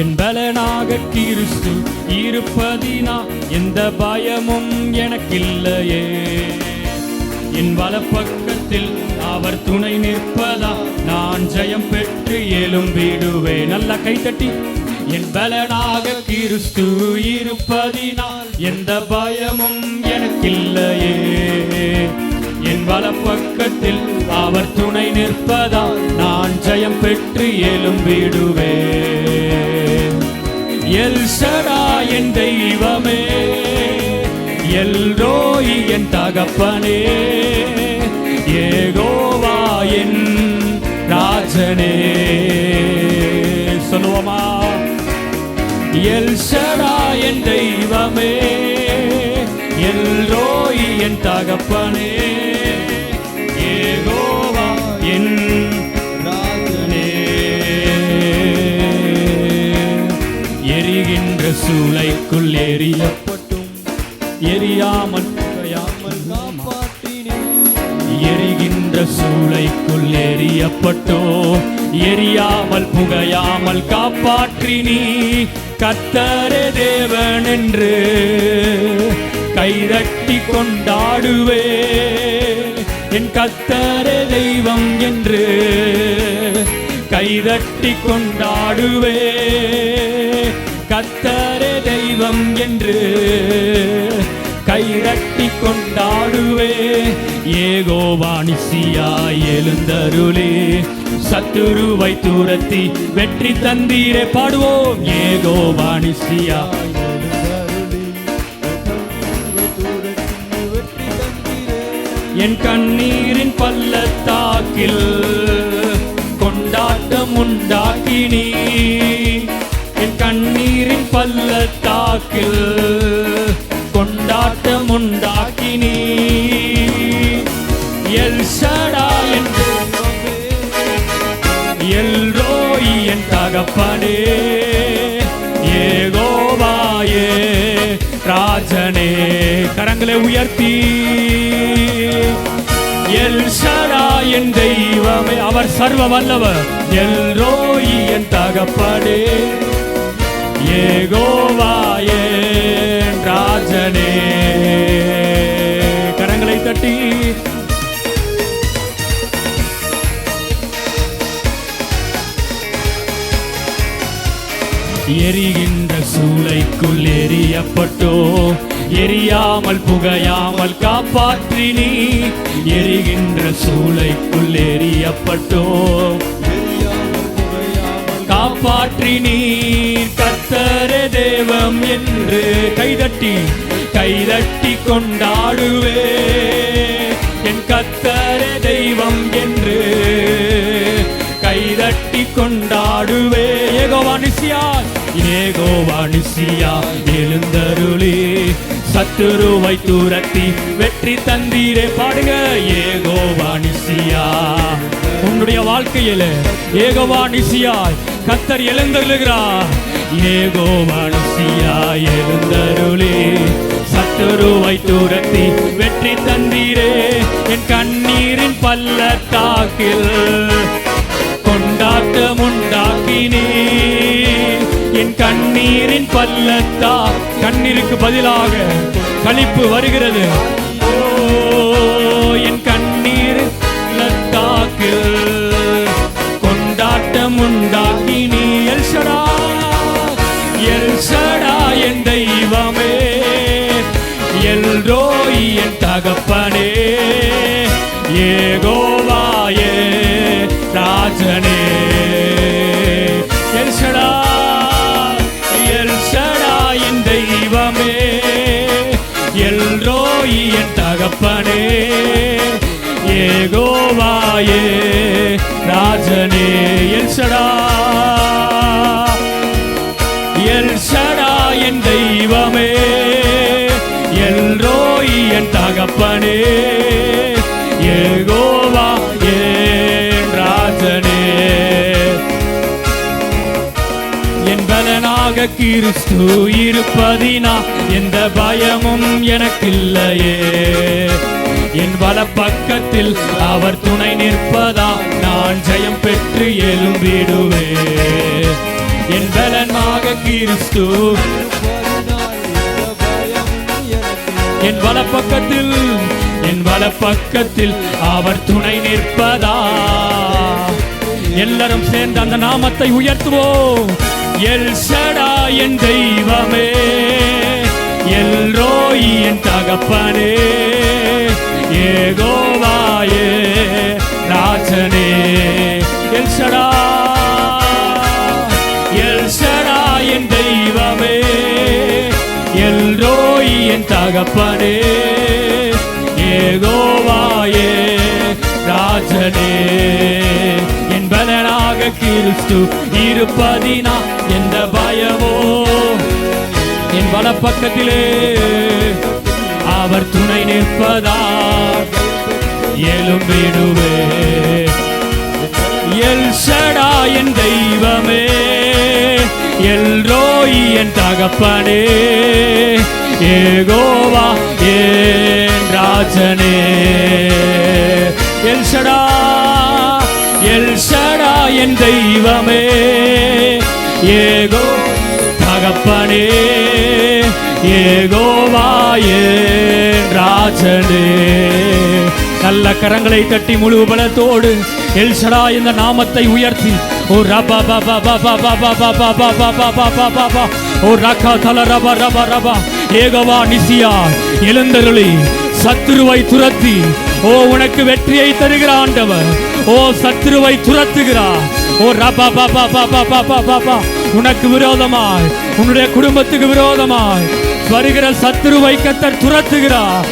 என் பலனாக கிறிஸ்து இருப்பதினா எந்த பயமும் எனக்கில்லையே. என் வலப்பக்கத்தில் அவர் துணை நிற்பதா நான் ஜெயம் பெற்று எழும்பிடுவேன். நல்ல கைத்தட்டி. என் பலனாக கிறிஸ்து இருப்பதினால் எந்த பயமும் எனக்கில்லையே. என் வலப்பக்கத்தில் அவர் துணை நிற்பதால் நான் ஜெயம் பெற்று எழும்பிடுவேன். எல் ஷடாய் என் தெய்வமே, எல் ரோய் என் தகப்பனே, யெகோவா என் ராஜனே. சொல்லுவோமா? எல் ஷடாய் என் தெய்வமே, எல் ரோய் என் தகப்பனே, யெகோவா என் ராஜனே. எரிகின்ற சூளைக்குள் எரியப்பட்டும் எரியாமல் காப்பாற்றினே. எரிகின்ற சூளைக்குள் எரியப்பட்டோ எரியாமல் புகையாமல் காப்பாற்றினீ. கர்த்தரே தேவன் என்று கைதட்டி கொண்டாடுவே. என் கர்த்தரே தெய்வம் என்று கைதட்டி கொண்டாடுவே. கர்த்தரே தெய்வம் என்று கைதட்டி கொண்டாடுவே. யெகோவா நிசியாய் எழுந்தருளே, சத்துருவை துரத்தி வெற்றி தந்தீரே. பாடுவோம். யெகோவா நிசியாய் என் கண்ணீரின் பள்ளத்தாக்கில் கொண்டாட்டம் உண்டாக்கினீ. என் கண்ணீரின் பள்ளத்தாக்கில் கொண்டாட்டம் உண்டாக்கினீ. எல் ஷடாய் என் எல் ரோய் என் தகப்பனே, யெகோவாயே ராஜனே. கரங்களை உயர்த்தி. எல் ஷடாய் என் தெய்வமே, அவர் சர்வ வல்லவர். எல் ரோய் என் தகப்பனே, யெகோவாயே ராஜனே. கரங்களை தட்டி. எரிகின்ற சூளைக்குள் எரியப்பட்டோ எரியாமல் புகையாமல் காப்பாற்றினீ. எரிகின்ற சூளைக்குள் எரியப்பட்டோ காப்பாற்றினீர். கர்த்தரே தேவம் என்று கைதட்டி கைதட்டி கொண்டாடுவே. என் கர்த்தரே தெய்வம் என்று கைதட்டி கொண்டாடுவே. யெகோவா நிசியாய் யெகோவா நிசியாய் எழுந்தருளே, சத்துருவை துரத்தி வெற்றி தந்தீரே. பாடுங்க. யெகோவா நிசியாய். உன்னுடைய வாழ்க்கையில யெகோவா நிசியாய் கர்த்தர் எழுந்தருளுகிறார். யெகோவா நிசியாய் எழுந்தருளே, சத்துருவை துரத்தி வெற்றி தந்தீரே. என் கண்ணீரின் பள்ளத்தாக்கில் கொண்டாட்டம் உண்டாக்கினீ. என் கண்ணீரின் பள்ளத்தா கண்ணீருக்கு பதிலாக களிப்பு வருகிறது. ஓ என் கண்ணீர் பள்ளத்தாக்கில் கொண்டாட்டம் உண்டாக்கினீ. எல் ஷடாய் எல் ஷடாய் என் தெய்வமே, எல் ரோய் என் தகப்பனே, யெகோவாயே ராஜனே. எல் ஷடாய் எல் ஷடாய் என் தெய்வமே, எல் ரோய் என் தகப்பனே, யெகோவாயே ராஜனே. எல் ஷடாய் எல் ஷடாய் என் தெய்வமே, எல் ரோய் என் தகப்பனே, யெகோவாயே ராஜனே. என் பலனாக கிறிஸ்து இருப்பதினா எந்த பயமும் எனக்கில்லையே. என் வலப்பக்கத்தில் அவர் துணை நிற்பதா நான் ஜெயம் பெற்று எழும்பிடுவே. என் பலனாக கிறிஸ்து என் வலப்பக்கத்தில் அவர் துணை நிற்பதா. எல்லாரும் சேர்ந்து அந்த நாமத்தை உயர்த்துவோம். எல் ஷடா என் தெய்வமே, எல் ரோயி என் தகப்பனே, யெகோவாயே ராஜனே. எல் ஷடா என் தெய்வமே, எல் ரோயி என் தகப்பனே, யெகோவாயே ராஜனே. என் பலனாக கிறிஸ்து இருப்பதினா எந்த பயமோ, என் வலப்பக்கத்திலே அவர் துணை நிற்பதா. எழும்பிடுவே எல் ஷடா என் தெய்வமே, எல் ரோயி என் தகப்பனே, யெகோவா என் ராஜனே. எல் ஷடா என் தெய்வமே, யெகோ தகப்பனே, யெகோவா என் ராஜனே. நல்ல கரங்களை தட்டி முழு பலத்தோடு எல் ஷடா இந்த நாமத்தை உயர்த்தி ஓ ரபா பாபா பாபா பாபா பாபா பாபா பாபா பாபா ஓ ரகா தல ரபா ரபா ரபா. யெகோவா நிசியா எழுந்தருளி சத்துருவை துரத்தி ஓ உனக்கு வெற்றியை தருகிற ஆண்டவர். ஓ சத்துருவை துரத்துகிறார். ஓ ரபா பாபா பாபா பாபா பாபா. உனக்கு விரோதமாய், உன்னுடைய குடும்பத்துக்கு விரோதமாய் வருகிற சத்துருவை கர்த்தர் துரத்துகிறார்.